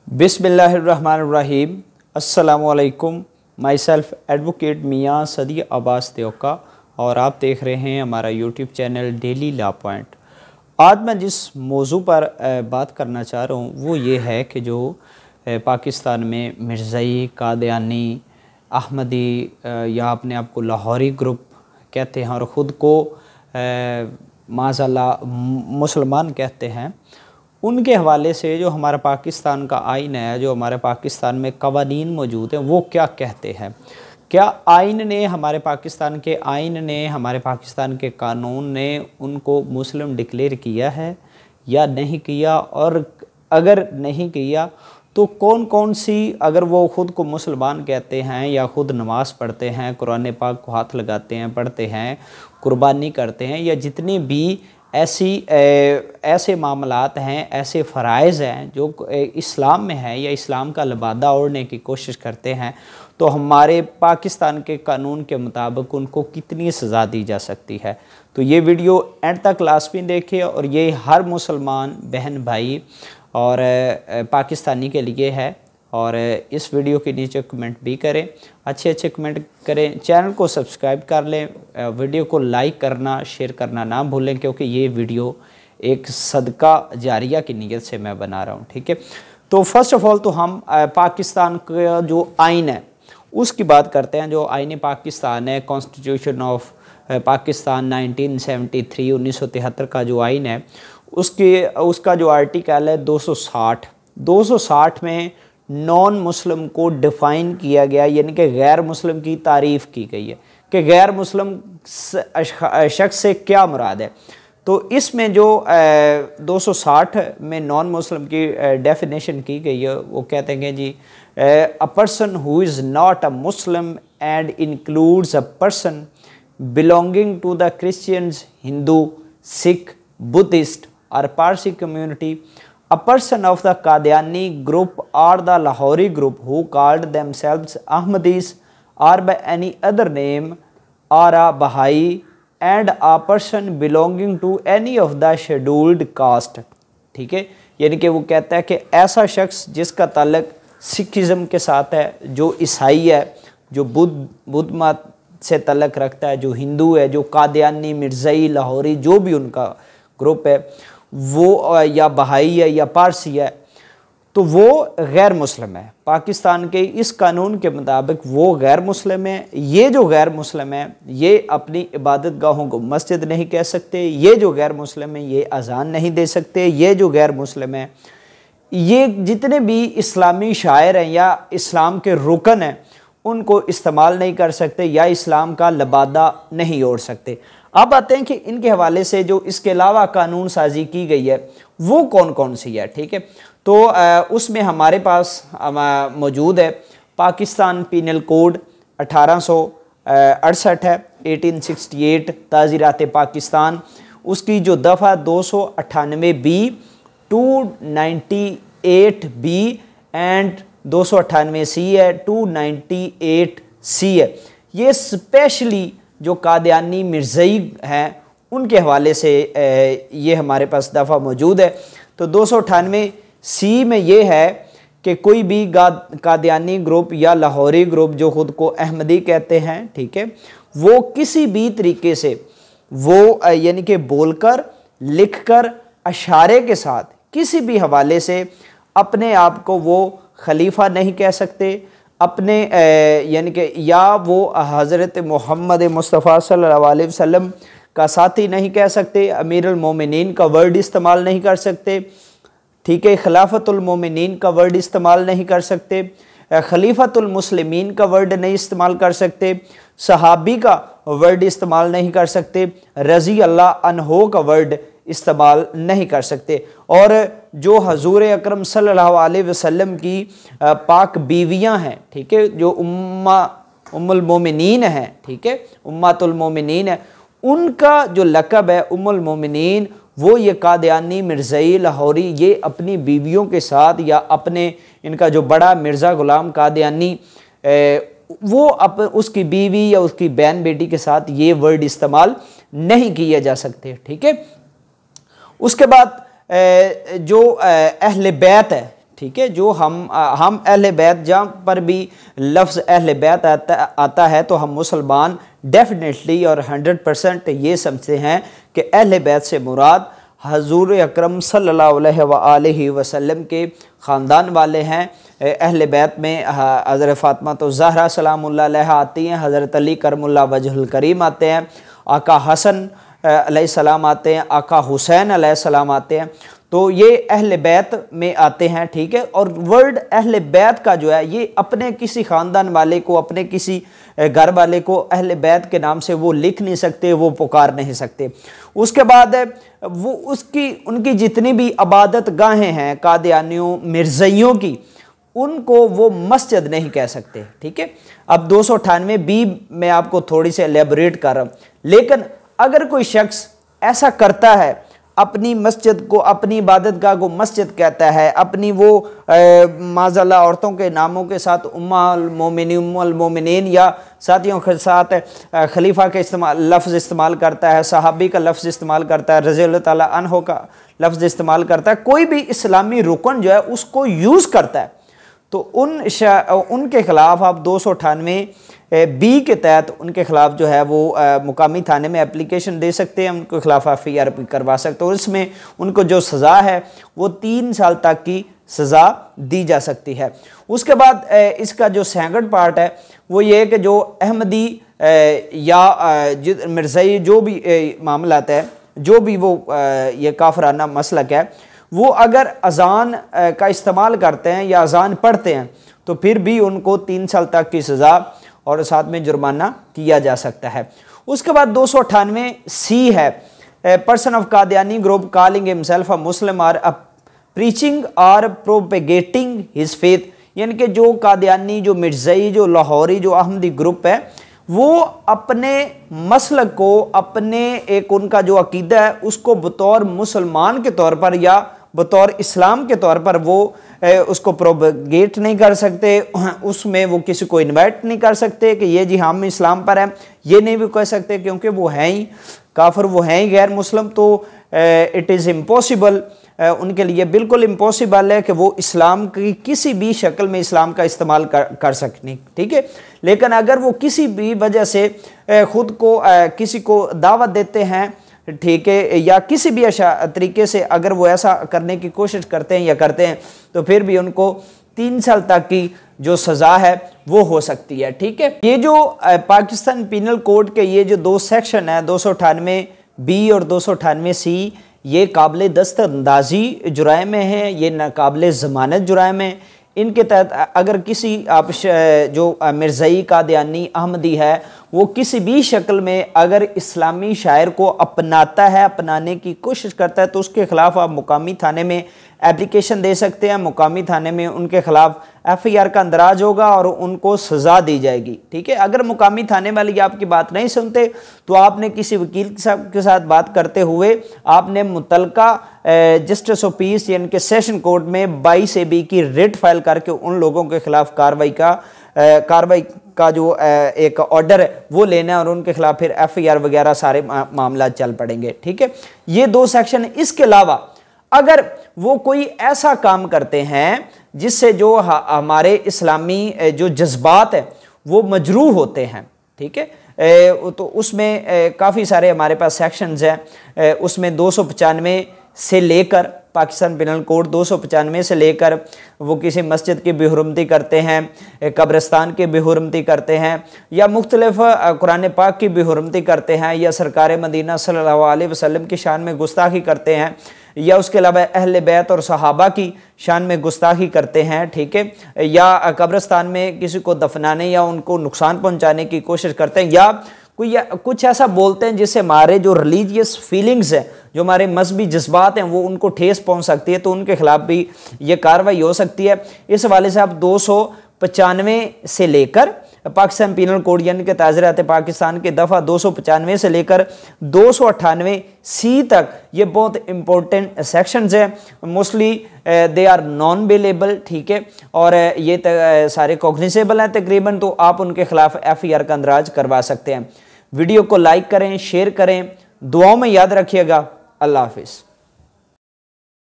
बिस्मिल्लाहिर्रहमानिर्रहीम। अस्सलामुअलैकुम। My self advocate मियाँ सदी अब्बास त्योका और आप देख रहे हैं हमारा YouTube channel daily law point. आज मैं जिस मौजू पर बात करना चाह रहा हूँ वो ये है कि जो पाकिस्तान में मिर्ज़ाई, कादियानी, अहमदी या अपने आप को लाहौरी ग्रुप कहते हैं और ख़ुद को माज़अल्लाह मुसलमान कहते हैं, उनके हवाले से जो हमारा पाकिस्तान का आइन है, जो हमारे पाकिस्तान में कवानीन मौजूद हैं, वो क्या कहते हैं। क्या आइन ने, हमारे पाकिस्तान के आइन ने, हमारे पाकिस्तान के कानून ने उनको मुस्लिम डिक्लेयर किया है या नहीं किया, और अगर नहीं किया तो कौन कौन सी, अगर वो ख़ुद को मुसलमान कहते हैं या ख़ुद नमाज़ पढ़ते हैं, कुरान पाक को हाथ लगाते हैं, पढ़ते हैं, कुर्बानी करते हैं, या जितने भी ऐसे मामलात हैं, ऐसे फ़राइज़ हैं जो इस्लाम में है या इस्लाम का लिबादा ओढ़ने की कोशिश करते हैं, तो हमारे पाकिस्तान के कानून के मुताबिक उनको कितनी सज़ा दी जा सकती है। तो ये वीडियो एंड तक लाज़मी देखिए, और ये हर मुसलमान बहन भाई और पाकिस्तानी के लिए है। और इस वीडियो के नीचे कमेंट भी करें, अच्छे अच्छे कमेंट करें, चैनल को सब्सक्राइब कर लें, वीडियो को लाइक करना, शेयर करना ना भूलें, क्योंकि ये वीडियो एक सदका जारिया की नीयत से मैं बना रहा हूँ। ठीक है, तो फर्स्ट ऑफ़ ऑल तो हम पाकिस्तान का जो आइन है उसकी बात करते हैं। जो आइन पाकिस्तान है, कॉन्स्टिट्यूशन ऑफ पाकिस्तान 1973 1973 का जो आइन है, उसका जो आर्टिकल है 260 में नॉन मुस्लिम को डिफ़ाइन किया गया, यानी कि गैर मुस्लिम की तारीफ़ की गई है कि गैर मुस्लिम शख्स से क्या मुराद है। तो इसमें जो 260 में नॉन मुस्लिम की डेफिनेशन की गई है, वो कहते हैं जी a person who is not a Muslim and includes a person belonging to the Christians, Hindu, Sikh, Buddhist और Parsi community, a person of the Qadiani group or the Lahori group who called themselves Ahmadis or by any other name, or a Baha'i, and a person belonging to any of the scheduled caste। ठीक है, यानी कि वो कहता है कि ऐसा शख्स जिसका ताल्लुक सिखिज़म के साथ है, जो ईसाई है, जो बुद्ध मत से ताल्लुक रखता है, जो हिंदू है, जो कादियानी, मिर्ज़ाई, लाहौरी, जो भी उनका ग्रुप है, वो या बहाई है या पारसी है, तो वो गैर मुस्लिम है। पाकिस्तान के इस कानून के मुताबिक वो गैर मुस्लिम है। ये जो गैर मुस्लिम है, ये अपनी इबादत गाहों को मस्जिद नहीं कह सकते। ये जो गैर मुस्लिम है, ये अजान नहीं दे सकते। ये जो गैर मुस्लिम है, ये जितने भी इस्लामी शायर हैं या इस्लाम के रुकन हैं, उनको इस्तेमाल नहीं कर सकते या इस्लाम का लिबादा नहीं ओढ़ सकते। अब आते हैं कि इनके हवाले से जो इसके अलावा कानून साजी की गई है वो कौन कौन सी है। ठीक है, तो उसमें हमारे पास मौजूद है पाकिस्तान पीनल कोड 1868 है, 1868 ताज़ीरात पाकिस्तान, उसकी जो दफ़ा 298B, 298B एंड 298C है, 298C है। ये स्पेशली जो कादियानी मिर्ज़ाई हैं उनके हवाले से ये हमारे पास दफ़ा मौजूद है। तो 298C में ये है कि कोई भी कादियानी ग्रुप या लाहौरी ग्रुप जो ख़ुद को अहमदी कहते हैं, ठीक है, वो किसी भी तरीके से वो यानी कि बोलकर, लिखकर, अशारे के साथ किसी भी हवाले से अपने आप को वो खलीफा नहीं कह सकते, अपने यानी कि या वो हज़रत मोहम्मद मुस्तफ़ा सल्लल्लाहु अलैहि वसल्लम का साथी नहीं कह सकते, अमीरुल मोमिनीन का वर्ड इस्तेमाल नहीं कर सकते। ठीक है, खिलाफतुल मोमिनीन का वर्ड इस्तेमाल नहीं कर सकते, खलीफतुल मुस्लिमीन का वर्ड नहीं इस्तेमाल कर सकते, सहाबी का वर्ड इस्तेमाल नहीं कर सकते, रज़ी अल्लाह अन्हो का वर्ड इस्तेमाल नहीं कर सकते। और जो हजूर अकरम सल्लल्लाहु अलैहि वसल्लम की पाक बीवियां हैं, ठीक है, जो उम्मुल मोमिनीन हैं, ठीक है, उम्मतुल मोमिनीन है, उनका जो लक़ब है उम्मुल मोमिनीन, वो ये कादियानी, मिर्ज़ाई, लाहौरी, ये अपनी बीवियों के साथ या अपने इनका जो बड़ा मिर्ज़ा ग़ुलाम कादियानी, वो उसकी बीवी या उसकी बहन बेटी के साथ ये वर्ड इस्तेमाल नहीं किए जा सकते। ठीक है, उसके बाद जो अहले बैत है, ठीक है। जो हम अहले बैत, जहाँ पर भी लफ्ज़ अहले बैत आता है तो हम मुसलमान डेफिनेटली और 100% ये समझते हैं कि अहले बैत से मुराद हजूर अकरम सल्लल्लाहु अलैहि वसल्लम के ख़ानदान वाले हैं। अहले बैत में हज़रत फ़ातिमा तो ज़हरा सलामुल्लाह अलैहा आती हैं, हज़रत अली करमुल्लाह वजहुल करीम आते हैं, आका हसन अलैहिस्सलाम आते हैं, आका हुसैन अलैहिस्सलाम आते हैं। तो ये अहले बैत में आते हैं, ठीक है। और वर्ड अहले बैत का जो है ये अपने किसी ख़ानदान वाले को, अपने किसी घर वाले को अहले बैत के नाम से वो लिख नहीं सकते, वो पुकार नहीं सकते। उसके बाद वो उनकी जितनी भी इबादत गाहें हैं कादियानियों मिर्ज़इयों की, उनको वो मस्जिद नहीं कह सकते, ठीक है। अब 298 बी मैं आपको थोड़ी सी एलेबोरेट कर रहा हूँ। लेकिन अगर कोई शख्स ऐसा करता है, अपनी मस्जिद को, अपनी इबादत गाह को मस्जिद कहता है, अपनी वो माज़अल्लाह औरतों के नामों के साथ उम्मुल मोमिनीन या साथियों के साथ खलीफा के लफ्ज़ इस्तेमाल करता है, सहाबी का लफ्ज़ इस्तेमाल करता है, रज़ियल्लाहु ताला अन्हु का लफ्ज़ इस्तेमाल करता है, कोई भी इस्लामी रुकन जो है उसको यूज़ करता है, तो उनके ख़िलाफ़ आप 298 बी के तहत उनके ख़िलाफ़ जो है वो मुकामी थाने में एप्लीकेशन दे सकते हैं, उनके ख़िलाफ़ FIR करवा सकते हैं। और इसमें उनको जो सज़ा है वो 3 साल तक की सज़ा दी जा सकती है। उसके बाद इसका जो सेकंड पार्ट है वो ये है कि जो अहमदी या मिर्ज़ई जो भी मामला है, जो भी वो ये काफराना मसलक है, वो अगर अज़ान का इस्तेमाल करते हैं या अज़ान पढ़ते हैं तो फिर भी उनको 3 साल तक की सज़ा और साथ में जुर्माना किया जा सकता है। उसके बाद 298 सी है, person of Qadiani group calling himself a Muslim or preaching or propagating his faith, यानी कि जो कादियानी, जो मिर्ज़ई, जो लाहौरी, जो अहमदी ग्रुप है, वो अपने मसलक को, अपने एक उनका जो अकीदा है उसको बतौर मुसलमान के तौर पर या बतौर इस्लाम के तौर पर वो उसको प्रोपगेट नहीं कर सकते, उसमें वो किसी को इनवाइट नहीं कर सकते कि ये जी हम इस्लाम पर हैं, ये नहीं भी कह सकते क्योंकि वो हैं ही काफिर, वो हैं ही गैर मुस्लिम। तो इट इज़ इम्पॉसिबल, उनके लिए बिल्कुल इम्पॉसिबल है कि वो इस्लाम की किसी भी शक्ल में इस्लाम का इस्तेमाल कर सकने, ठीक है। लेकिन अगर वो किसी भी वजह से ख़ुद को किसी को दावत देते हैं, ठीक है, या किसी भी तरीके से अगर वो ऐसा करने की कोशिश करते हैं या करते हैं, तो फिर भी उनको 3 साल तक की जो सज़ा है वो हो सकती है, ठीक है। ये जो पाकिस्तान पिनल कोड के ये जो 2 सेक्शन है 298 बी और 298 सी, ये काबिल दस्तअंदाजी जुराइम में है, ये नाकाबिल ज़मानत जुराइम है। इनके तहत अगर किसी आप जो मिर्ज़ई कादियानी अहमदी है वो किसी भी शक्ल में अगर इस्लामी शायर को अपनाता है, अपनाने की कोशिश करता है, तो उसके ख़िलाफ़ आप मुकामी थाने में एप्लीकेशन दे सकते हैं। मुकामी थाने में उनके ख़िलाफ़ FIR का अंदराज होगा और उनको सज़ा दी जाएगी, ठीक है। अगर मुकामी थाने वाले आपकी बात नहीं सुनते तो आपने किसी वकील के साथ बात करते हुए आपने मुतलका जस्टिस ऑफ पीस यानी कि सेशन कोर्ट में 22 AB की रिट फाइल करके उन लोगों के ख़िलाफ़ कार्रवाई का जो एक ऑर्डर है वो लेना है और उनके खिलाफ फिर FIR वगैरह सारे मामला चल पड़ेंगे, ठीक है। ये 2 सेक्शन। इसके अलावा अगर वो कोई ऐसा काम करते हैं जिससे जो हमारे इस्लामी जो जज्बात है वो मजरूह होते हैं, ठीक है, तो उसमें काफ़ी सारे हमारे पास सेक्शंस हैं। उसमें 295 से लेकर पाकिस्तान पिनल कोड 295 से लेकर वो किसी मस्जिद की बेहुरमती करते हैं, कब्रिस्तान की बेहुरमती करते हैं, या मुख्तलिफ कुरान पाक की बेहुरमती करते हैं, या सरकार मदीना सल्लल्लाहु अलैहि वसल्लम की शान में गुस्ताखी करते हैं, या उसके अलावा अहले बैत और सहाबा की शान में गुस्ताखी करते हैं, ठीक है, या कब्रिस्तान में किसी को दफनाने या उनको नुकसान पहुंचाने की कोशिश करते हैं, या कुछ ऐसा बोलते हैं जिससे हमारे जो रिलीजियस फीलिंग्स हैं, जो हमारे मजहबी जज्बात हैं, वो उनको ठेस पहुंच सकती है, तो उनके खिलाफ भी ये कार्रवाई हो सकती है। इस हवाले से आप 295 से लेकर पाकिस्तान पिनल कोड यानी कि ताज़ीरात पाकिस्तान के दफ़ा 295 से लेकर 298 सी तक ये बहुत इंपॉर्टेंट सेक्शंस हैं। Mostly they are non bailable, ठीक है, और ये सारे कॉग्निसेबल हैं तकरीबन, तो आप उनके खिलाफ FIR का अंदराज करवा सकते हैं। वीडियो को लाइक करें, शेयर करें, दुआओं में याद रखिएगा। अल्लाह हाफिज़।